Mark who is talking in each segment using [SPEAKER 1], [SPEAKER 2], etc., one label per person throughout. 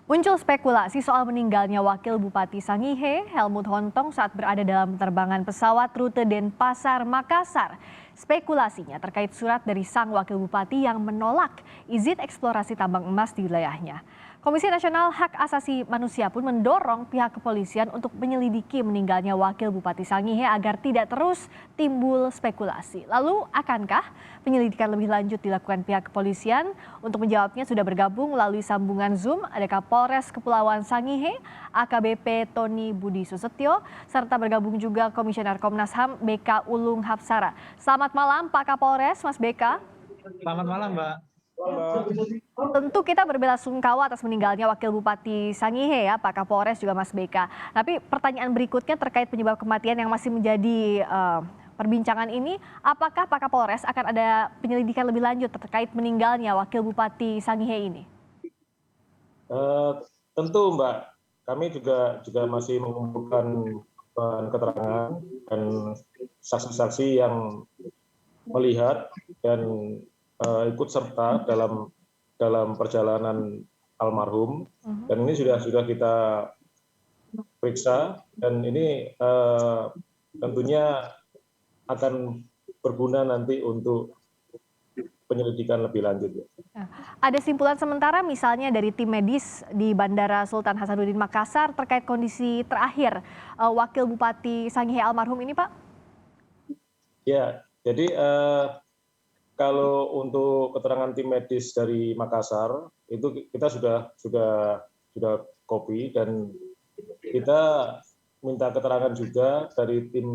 [SPEAKER 1] Muncul spekulasi soal meninggalnya Wakil Bupati Sangihe, Helmut Hontong saat berada dalam penerbangan pesawat rute Denpasar, Makassar. Spekulasinya terkait surat dari sang Wakil Bupati yang menolak izin eksplorasi tambang emas di wilayahnya. Komisi Nasional Hak Asasi Manusia pun mendorong pihak kepolisian untuk menyelidiki meninggalnya Wakil Bupati Sangihe agar tidak terus timbul spekulasi. Lalu, akankah penyelidikan lebih lanjut dilakukan pihak kepolisian? Untuk menjawabnya sudah bergabung melalui sambungan Zoom ada Kapolres Kepulauan Sangihe, AKBP Tony Budi Susetyo, serta bergabung juga Komisioner Komnas HAM BK Ulung Hapsara. Selamat malam Pak Kapolres, Mas BK.
[SPEAKER 2] Selamat malam, Mbak.
[SPEAKER 1] Tentu kita berbelasungkawa atas meninggalnya Wakil Bupati Sangihe ya Pak Kapolres juga Mas BK. Tapi pertanyaan berikutnya terkait penyebab kematian yang masih menjadi perbincangan ini, apakah Pak Kapolres akan ada penyelidikan lebih lanjut terkait meninggalnya Wakil Bupati Sangihe ini?
[SPEAKER 3] Tentu Mbak, kami juga masih mengumpulkan keterangan dan saksi-saksi yang melihat dan ikut serta dalam perjalanan almarhum, dan ini sudah kita periksa, dan ini tentunya akan berguna nanti untuk penyelidikan lebih lanjut.
[SPEAKER 1] Ada simpulan sementara misalnya dari tim medis di Bandara Sultan Hasanuddin Makassar terkait kondisi terakhir Wakil Bupati Sangihe almarhum ini, Pak?
[SPEAKER 3] Ya, jadi kalau untuk keterangan tim medis dari Makassar itu kita sudah copy, dan kita minta keterangan juga dari tim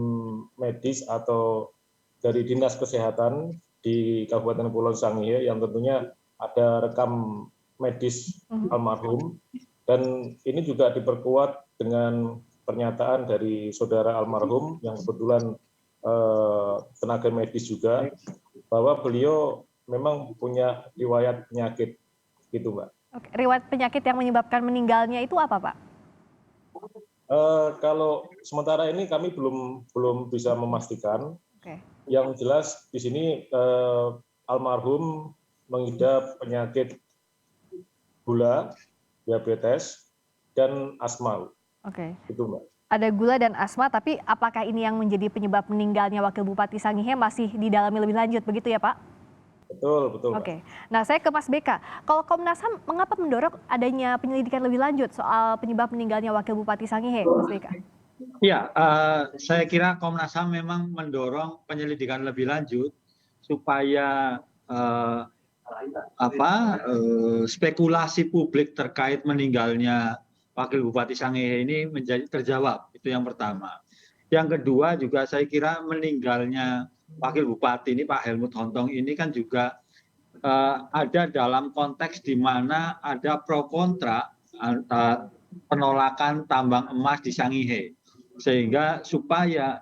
[SPEAKER 3] medis atau dari Dinas Kesehatan di Kabupaten Kepulauan Sangihe yang tentunya ada rekam medis almarhum, dan ini juga diperkuat dengan pernyataan dari saudara almarhum yang kebetulan tenaga medis juga, bahwa beliau memang punya riwayat penyakit gitu, Mbak.
[SPEAKER 1] Oke, riwayat penyakit yang menyebabkan meninggalnya itu apa, Pak?
[SPEAKER 3] Kalau sementara ini kami belum bisa memastikan.
[SPEAKER 1] Oke.
[SPEAKER 3] Yang jelas di sini almarhum mengidap penyakit gula, diabetes, dan asma.
[SPEAKER 1] Oke.
[SPEAKER 3] Itu, Mbak.
[SPEAKER 1] Ada gula dan asma, tapi apakah ini yang menjadi penyebab meninggalnya Wakil Bupati Sangihe masih didalami lebih lanjut, begitu ya Pak?
[SPEAKER 3] Betul, Mbak.
[SPEAKER 1] Oke. Nah, saya ke Mas BK. Kalau Komnas HAM mengapa mendorong adanya penyelidikan lebih lanjut soal penyebab meninggalnya Wakil Bupati Sangihe, Mas BK?
[SPEAKER 2] Ya, saya kira Komnas HAM memang mendorong penyelidikan lebih lanjut supaya spekulasi publik terkait meninggalnya Wakil Bupati Sangihe ini menjadi terjawab. Itu yang pertama. Yang kedua juga saya kira meninggalnya Wakil Bupati ini Pak Helmut Hontong ini kan juga ada dalam konteks di mana ada pro kontra penolakan tambang emas di Sangihe, sehingga supaya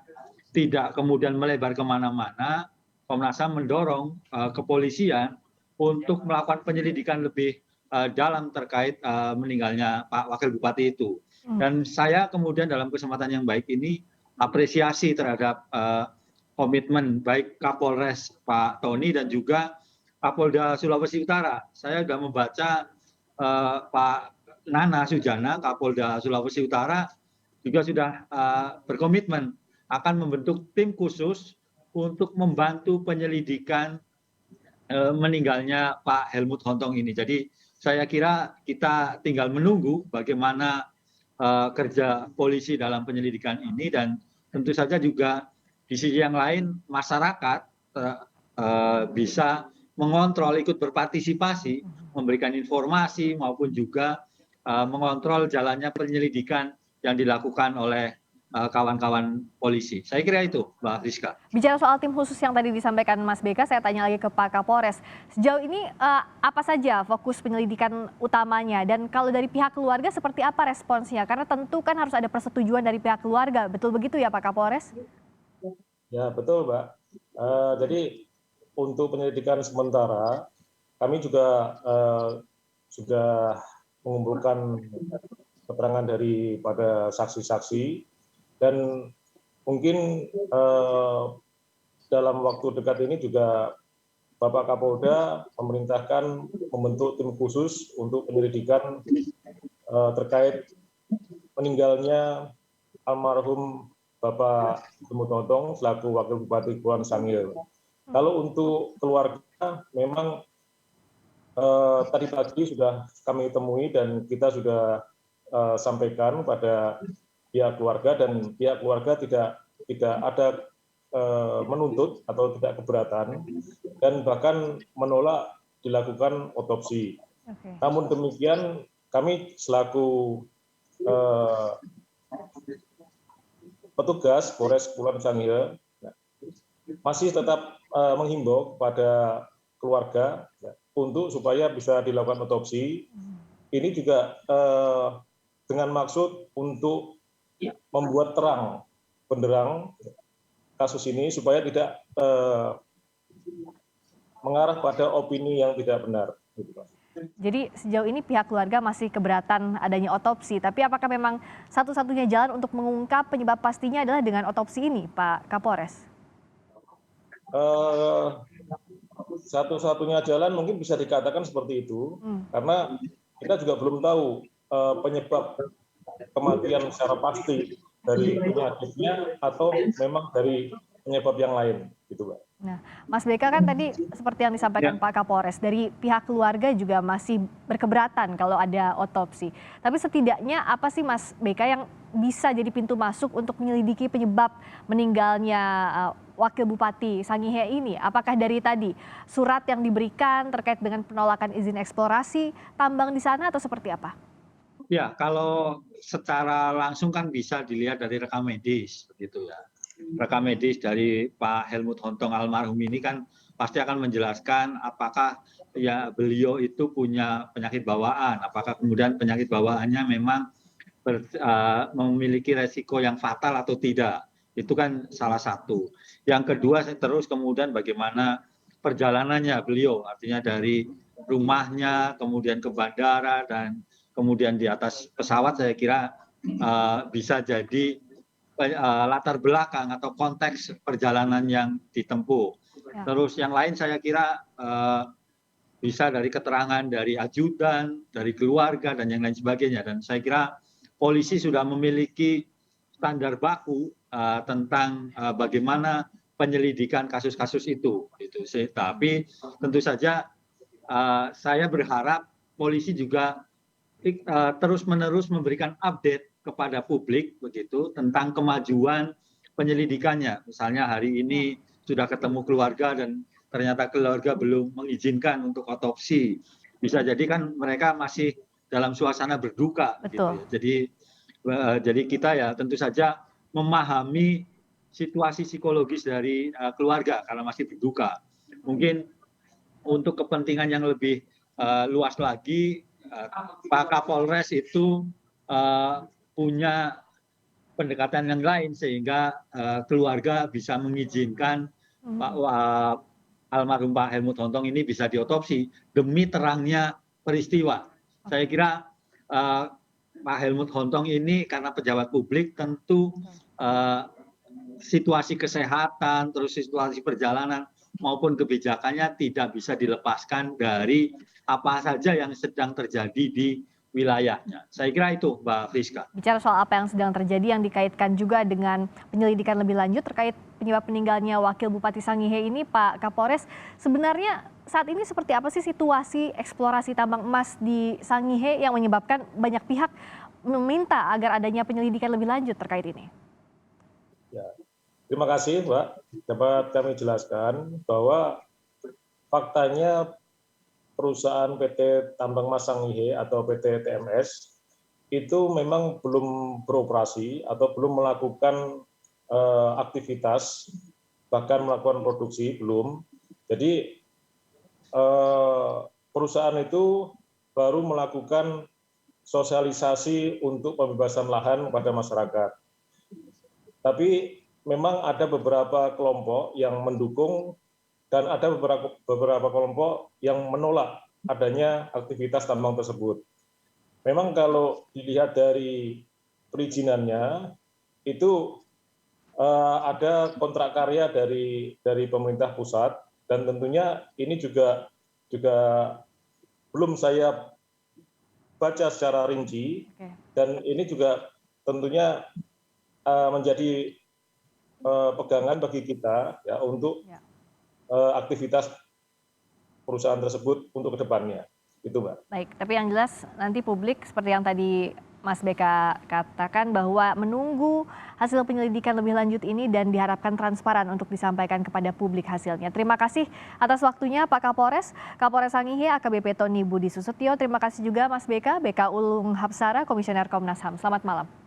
[SPEAKER 2] tidak kemudian melebar kemana-mana, Komnas HAM mendorong kepolisian untuk melakukan penyelidikan lebih dalam terkait meninggalnya Pak Wakil Bupati itu. Dan saya kemudian dalam kesempatan yang baik ini apresiasi terhadap komitmen baik Kapolres Pak Tony dan juga Kapolda Sulawesi Utara. Saya sudah membaca Pak Nana Sujana, Kapolda Sulawesi Utara, juga sudah berkomitmen akan membentuk tim khusus untuk membantu penyelidikan meninggalnya Pak Helmut Hontong ini. Jadi saya kira kita tinggal menunggu bagaimana kerja polisi dalam penyelidikan ini, dan tentu saja juga di sisi yang lain masyarakat bisa mengontrol, ikut berpartisipasi, memberikan informasi maupun juga mengontrol jalannya penyelidikan yang dilakukan oleh kawan-kawan polisi. Saya kira itu, Mbak Rizka.
[SPEAKER 1] Bicara soal tim khusus yang tadi disampaikan Mas BK, saya tanya lagi ke Pak Kapolres. Sejauh ini apa saja fokus penyelidikan utamanya, dan kalau dari pihak keluarga seperti apa responsnya? Karena tentu kan harus ada persetujuan dari pihak keluarga, betul begitu ya Pak Kapolres?
[SPEAKER 3] Ya, betul, Mbak. Jadi untuk penyelidikan sementara, kami juga sudah mengumpulkan keterangan daripada saksi-saksi, dan mungkin dalam waktu dekat ini juga Bapak Kapolda memerintahkan membentuk tim khusus untuk penyelidikan terkait meninggalnya almarhum Bapak Helmut Hontong selaku Wakil Bupati Kepulauan Sangihe. Kalau untuk keluarga, memang tadi pagi sudah kami temui dan kita sudah sampaikan pada pihak keluarga, dan pihak keluarga tidak ada menuntut atau tidak keberatan dan bahkan menolak dilakukan otopsi.
[SPEAKER 1] Oke.
[SPEAKER 3] Namun demikian, kami selaku petugas Polres Kepulauan Sangihe masih tetap menghimbau kepada keluarga untuk supaya bisa dilakukan otopsi. Ini juga dengan maksud untuk membuat terang benderang kasus ini supaya tidak mengarah pada opini yang tidak benar.
[SPEAKER 1] Jadi sejauh ini pihak keluarga masih keberatan adanya otopsi, tapi apakah memang satu-satunya jalan untuk mengungkap penyebab pastinya adalah dengan otopsi ini, Pak Kapolres?
[SPEAKER 3] Satu-satunya jalan mungkin bisa dikatakan seperti itu, karena kita juga belum tahu penyebab kematian secara pasti dari penyakitnya atau memang dari penyebab yang lain, gitu, Pak.
[SPEAKER 1] Nah, Mas Beka kan tadi seperti yang disampaikan Pak Kapolres, dari pihak keluarga juga masih berkeberatan kalau ada otopsi. Tapi setidaknya apa sih Mas Beka yang bisa jadi pintu masuk untuk menyelidiki penyebab meninggalnya Wakil Bupati Sangihe ini? Apakah dari tadi surat yang diberikan terkait dengan penolakan izin eksplorasi tambang di sana atau seperti apa?
[SPEAKER 2] Ya, kalau secara langsung kan bisa dilihat dari rekam medis, begitu ya. Rekam medis dari Pak Helmut Hontong almarhum ini kan pasti akan menjelaskan apakah ya beliau itu punya penyakit bawaan, apakah kemudian penyakit bawaannya memang memiliki resiko yang fatal atau tidak. Itu kan salah satu. Yang kedua terus kemudian bagaimana perjalanannya beliau, artinya dari rumahnya kemudian ke bandara dan kemudian di atas pesawat, saya kira bisa jadi latar belakang atau konteks perjalanan yang ditempuh.
[SPEAKER 1] Ya.
[SPEAKER 2] Terus yang lain saya kira bisa dari keterangan dari ajudan, dari keluarga dan yang lain sebagainya. Dan saya kira polisi sudah memiliki standar baku tentang bagaimana penyelidikan kasus-kasus itu. Tapi tentu saja saya berharap polisi juga terus-menerus memberikan update kepada publik begitu tentang kemajuan penyelidikannya. Misalnya hari ini sudah ketemu keluarga dan ternyata keluarga belum mengizinkan untuk otopsi. Bisa jadi kan mereka masih dalam suasana berduka.
[SPEAKER 1] Betul.
[SPEAKER 2] Gitu ya. Jadi kita ya tentu saja memahami situasi psikologis dari keluarga karena masih berduka. Mungkin untuk kepentingan yang lebih luas lagi, Pak Kapolres itu punya pendekatan yang lain sehingga keluarga bisa mengizinkan almarhum Pak Helmut Hontong ini bisa diotopsi demi terangnya peristiwa. Saya kira Pak Helmut Hontong ini karena pejabat publik tentu situasi kesehatan, terus situasi perjalanan maupun kebijakannya tidak bisa dilepaskan dari apa saja yang sedang terjadi di wilayahnya. Saya kira itu, Mbak Friska.
[SPEAKER 1] Bicara soal apa yang sedang terjadi yang dikaitkan juga dengan penyelidikan lebih lanjut terkait penyebab meninggalnya Wakil Bupati Sangihe ini, Pak Kapolres, sebenarnya saat ini seperti apa sih situasi eksplorasi tambang emas di Sangihe yang menyebabkan banyak pihak meminta agar adanya penyelidikan lebih lanjut terkait ini?
[SPEAKER 3] Ya, terima kasih, Mbak. Dapat kami jelaskan bahwa faktanya perusahaan PT Tambang Emas Sangihe atau PT TMS itu memang belum beroperasi atau belum melakukan aktivitas, bahkan melakukan produksi belum. Jadi perusahaan itu baru melakukan sosialisasi untuk pembebasan lahan kepada masyarakat. Tapi memang ada beberapa kelompok yang mendukung dan ada beberapa kelompok yang menolak adanya aktivitas tambang tersebut. Memang kalau dilihat dari perizinannya itu ada kontrak karya dari pemerintah pusat dan tentunya ini juga belum saya baca secara rinci,
[SPEAKER 1] Oke.
[SPEAKER 3] dan ini juga tentunya menjadi pegangan bagi kita ya untuk
[SPEAKER 1] Ya.
[SPEAKER 3] aktivitas perusahaan tersebut untuk kedepannya. Itu, Mbak.
[SPEAKER 1] Baik, tapi yang jelas nanti publik seperti yang tadi Mas BK katakan bahwa menunggu hasil penyelidikan lebih lanjut ini dan diharapkan transparan untuk disampaikan kepada publik hasilnya. Terima kasih atas waktunya Pak Kapolres, Kapolres Sangihe AKBP Tony Budi Susetio. Terima kasih juga Mas BK, BK Ulung Hapsara, Komisioner Komnas HAM. Selamat malam.